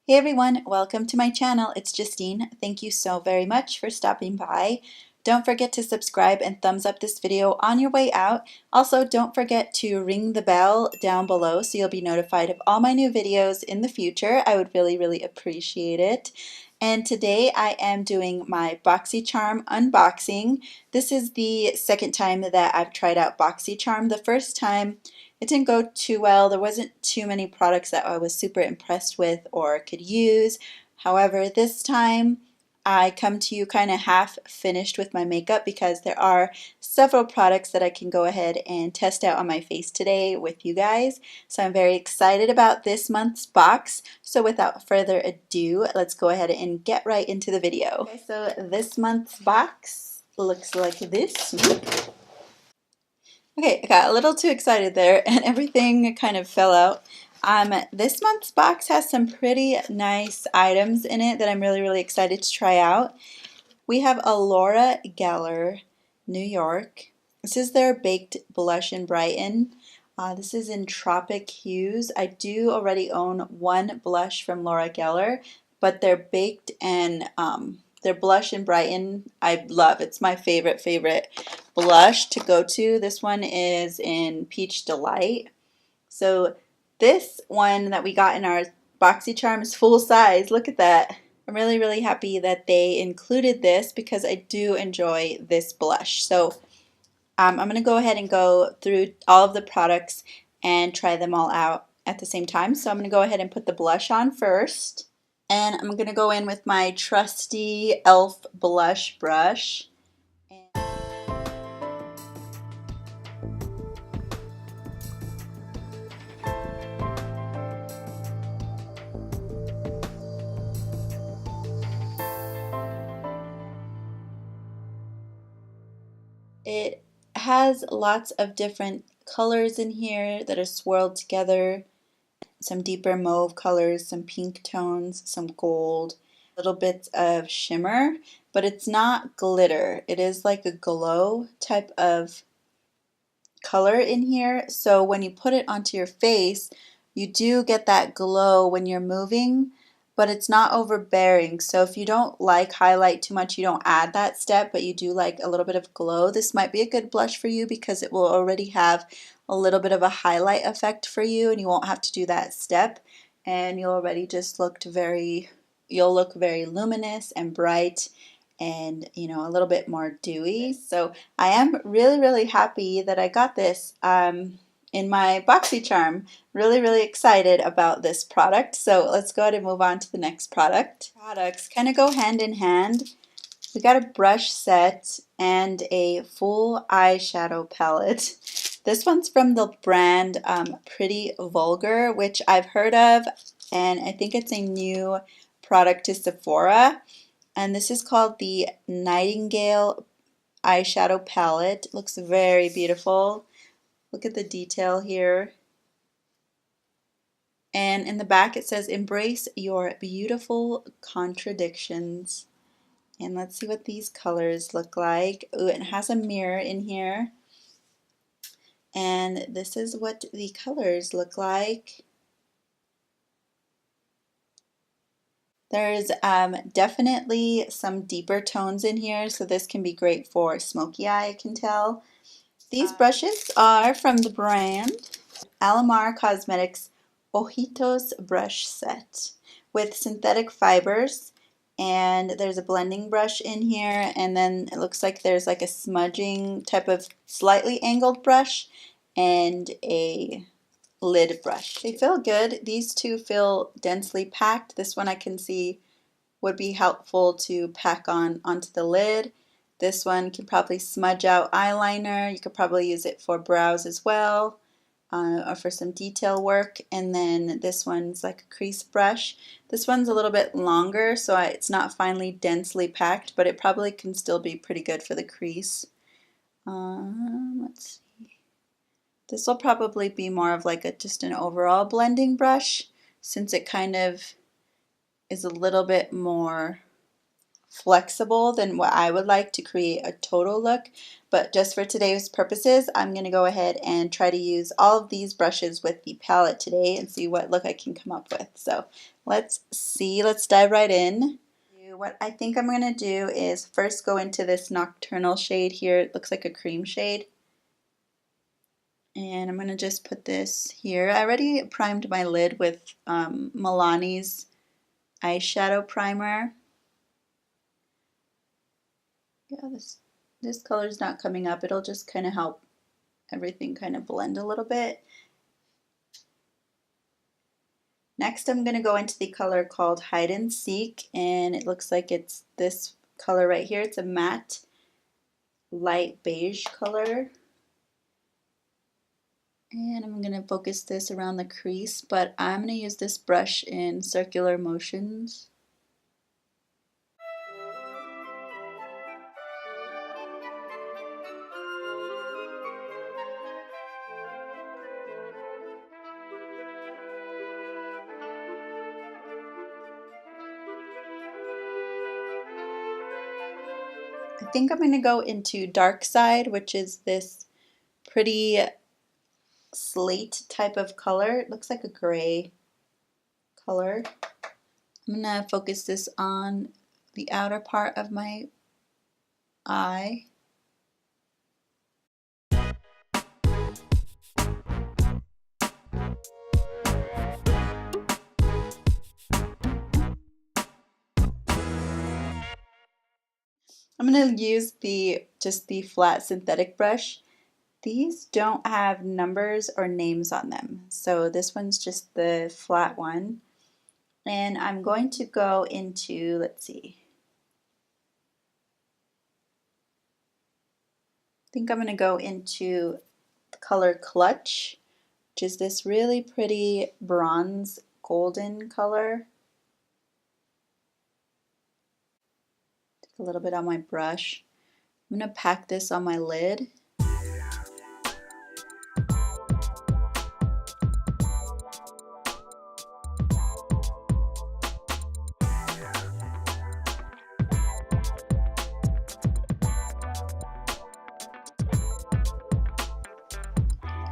Hey everyone, welcome to my channel. It's Justine. Thank you so very much for stopping by. Don't forget to subscribe and thumbs up this video on your way out. Also, don't forget to ring the bell down below so you'll be notified of all my new videos in the future. I would really appreciate it. And today I am doing my Boxycharm unboxing. This is the second time that I've tried out Boxycharm. The first time it didn't go too well. There wasn't too many products that I was super impressed with or could use. However, this time I come to you kind of half finished with my makeup because there are several products that I can go ahead and test out on my face today with you guys. So I'm very excited about this month's box. So without further ado, let's go ahead and get right into the video. Okay, so this month's box looks like this. Okay, I got a little too excited there and everything kind of fell out. This month's box has some pretty nice items in it that I'm really excited to try out. We have a Lorac Gellar, New York. This is their Baked Blush and Brighten. This is in Tropic Hues. I do already own one blush from Lorac Gellar, but their Baked and their Blush and Brighten I love. It's my favorite blush to go to. This one is in Peach Delight. So this one that we got in our Boxycharm is full size. Look at that. I'm really happy that they included this because I do enjoy this blush. So I'm going to go ahead and go through all of the products and try them all out at the same time. So I'm going to go ahead and put the blush on first. And I'm going to go in with my trusty e.l.f. blush brush. It has lots of different colors in here that are swirled together. Some deeper mauve colors, some pink tones, some gold, little bits of shimmer, but it's not glitter. It is like a glow type of color in here. So when you put it onto your face, you do get that glow when you're moving, but it's not overbearing. So if you don't like highlight too much, you don't add that step, but you do like a little bit of glow, this might be a good blush for you because it will already have a little bit of a highlight effect for you and you won't have to do that step, and you'll already just you'll look very luminous and bright and a little bit more dewy. So I am really happy that I got this in my Boxycharm. Really excited about this product. So let's go ahead and move on to the next product. Products kind of go hand in hand. We got a brush set and a full eyeshadow palette. This one's from the brand Pretty Vulgar, which I've heard of, and I think it's a new product to Sephora. And this is called the Nightingale eyeshadow palette. It looks very beautiful. Look at the detail here. And in the back it says, embrace your beautiful contradictions. And let's see what these colors look like. Ooh, it has a mirror in here. And this is what the colors look like. There's definitely some deeper tones in here, so this can be great for smoky eye, I can tell. These brushes are from the brand Alamar Cosmetics Ojitos Brush Set with synthetic fibers, and there's a blending brush in here, and then it looks like there's like a smudging type of slightly angled brush and a lid brush. They feel good. These two feel densely packed. This one I can see would be helpful to pack onto the lid. This one can probably smudge out eyeliner. You could probably use it for brows as well, or for some detail work. And then this one's like a crease brush. This one's a little bit longer, so it's not finely densely packed, but it probably can still be pretty good for the crease. Let's see. This will probably be more of like just an overall blending brush, since it kind of is a little bit more flexible than what I would like to create a total look. But just for today's purposes, I'm going to go ahead and try to use all of these brushes with the palette today and see what look I can come up with. So let's see, let's dive right in. What I think I'm going to do is first go into this nocturnal shade here. It looks like a cream shade. And I'm going to just put this here. I already primed my lid with Milani's eyeshadow primer. Yeah, this color's not coming up. It'll just kind of help everything kind of blend a little bit. Next, I'm going to go into the color called Hide and Seek, and it looks like it's this color right here. It's a matte light beige color. And I'm going to focus this around the crease, but I'm going to use this brush in circular motions. I think I'm going to go into Dark Side, which is this pretty slate type of color. It looks like a gray color. I'm going to focus this on the outer part of my eye. I'm going to use just the flat synthetic brush. These don't have numbers or names on them, so this one's just the flat one. And I'm going to go into, let's see, I think I'm going to go into the color Clutch, which is this really pretty bronze golden color. Take a little bit on my brush. I'm going to pack this on my lid.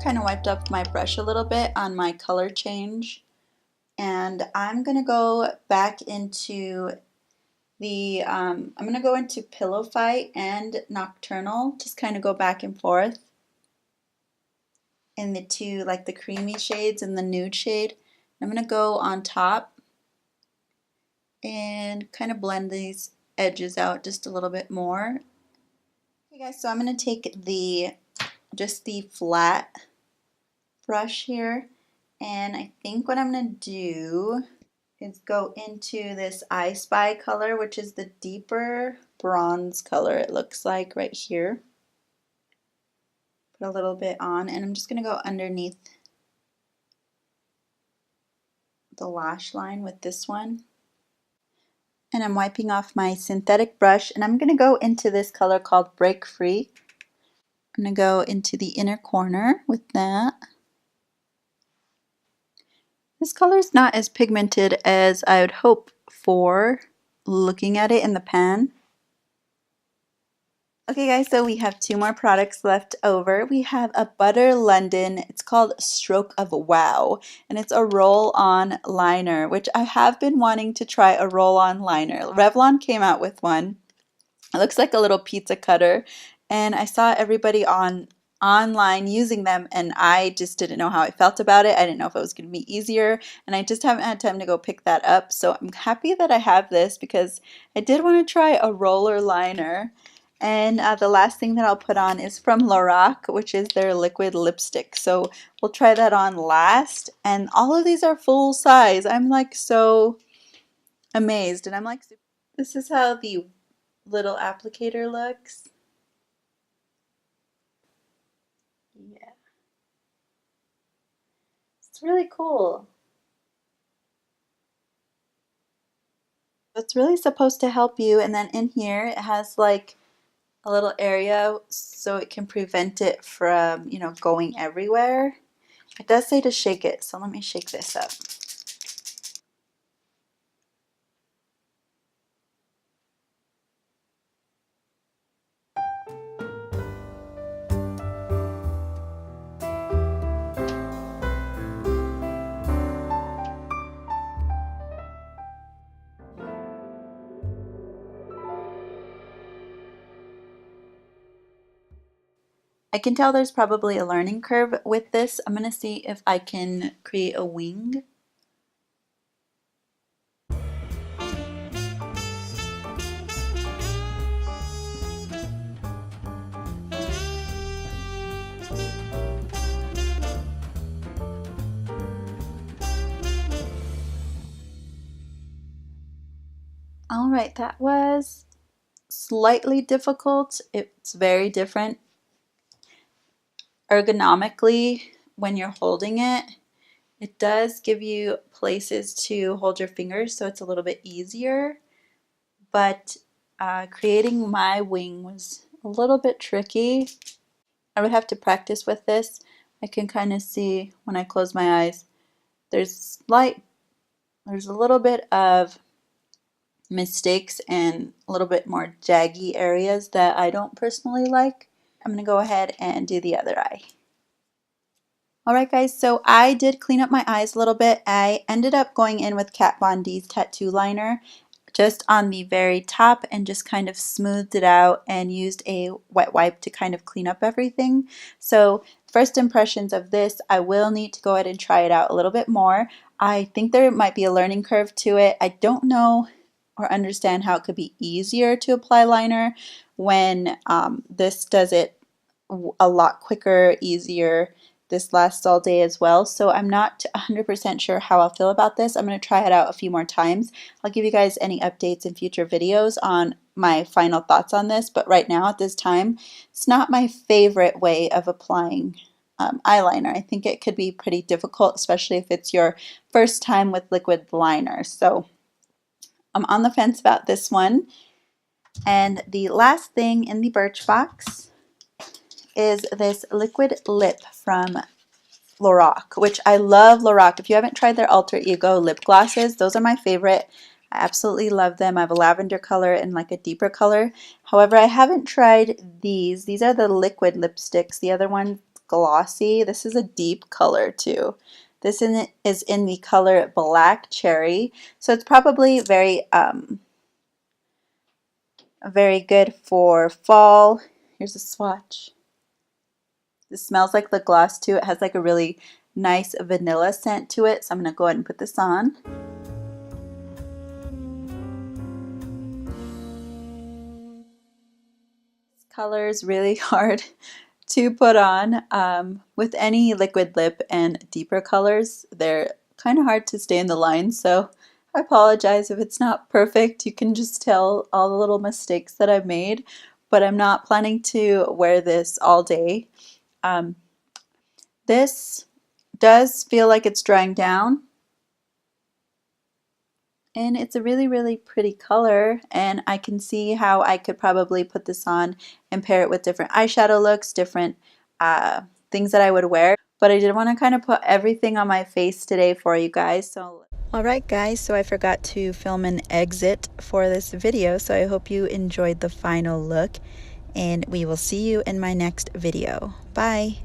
Kind of wiped up my brush a little bit on my color change, and I'm going to go back into the I'm going to go into Pillow Fight and Nocturnal, just kind of go back and forth in the two, like the creamy shades and the nude shade. I'm going to go on top and kind of blend these edges out just a little bit more. Okay guys, so I'm going to take just the flat brush here, and I think what I'm going to do is go into this I Spy color, which is the deeper bronze color, it looks like right here. Put a little bit on, and I'm just going to go underneath the lash line with this one. And I'm wiping off my synthetic brush, and I'm going to go into this color called Break Free. I'm going to go into the inner corner with that. This color is not as pigmented as I would hope for looking at it in the pan. Okay guys, so we have two more products left over. We have a Butter London, it's called Stroke of Wow, and it's a roll-on liner, which I have been wanting to try a roll-on liner. Revlon came out with one. It looks like a little pizza cutter, and I saw everybody online using them, and I just didn't know how I felt about it. I didn't know if it was going to be easier, and I just haven't had time to go pick that up. So I'm happy that I have this because I did want to try a roller liner. And the last thing that I'll put on is from Lorac, which is their liquid lipstick. So we'll try that on last. And all of these are full size. I'm like so amazed, and I'm like, this is how the little applicator looks. Yeah, it's really cool. It's really supposed to help you, and then in here it has like a little area so it can prevent it from, you know, going everywhere. It does say to shake it, so let me shake this up. I can tell there's probably a learning curve with this. I'm going to see if I can create a wing. All right, that was slightly difficult. It's very different ergonomically when you're holding it. It does give you places to hold your fingers, so it's a little bit easier, but creating my wing was a little bit tricky. I would have to practice with this. I can kind of see when I close my eyes, there's a little bit of mistakes and a little bit more jaggy areas that I don't personally like. I'm going to go ahead and do the other eye. Alright guys, so I did clean up my eyes a little bit. I ended up going in with Kat Von D's tattoo liner just on the very top and just kind of smoothed it out and used a wet wipe to kind of clean up everything. So first impressions of this, I will need to go ahead and try it out a little bit more. I think there might be a learning curve to it. I don't know or understand how it could be easier to apply liner when this does it a lot quicker, easier. This lasts all day as well, so I'm not 100% sure how I'll feel about this. I'm going to try it out a few more times. I'll give you guys any updates in future videos on my final thoughts on this, but right now at this time, it's not my favorite way of applying eyeliner. I think it could be pretty difficult, especially if it's your first time with liquid liner. So I'm on the fence about this one. And the last thing in the Birchbox is this liquid lip from Lorac, which I love Lorac. If you haven't tried their Alter Ego lip glosses, those are my favorite. I absolutely love them. I have a lavender color and like a deeper color. However, I haven't tried these. These are the liquid lipsticks. The other one's glossy. This is a deep color too. This is in the color Black Cherry. So it's probably very good for fall. Here's a swatch. This smells like the gloss too. It has like a really nice vanilla scent to it. So I'm going to go ahead and put this on. This color is really hard to put on. With any liquid lip and deeper colors, they're kind of hard to stay in the line. So I apologize if it's not perfect. You can just tell all the little mistakes that I've made, but I'm not planning to wear this all day. This does feel like it's drying down, and it's a really pretty color, and I can see how I could probably put this on and pair it with different eyeshadow looks, different things that I would wear. But I did want to kind of put everything on my face today for you guys. So alright guys, so I forgot to film an exit for this video, so I hope you enjoyed the final look, and we will see you in my next video. Bye!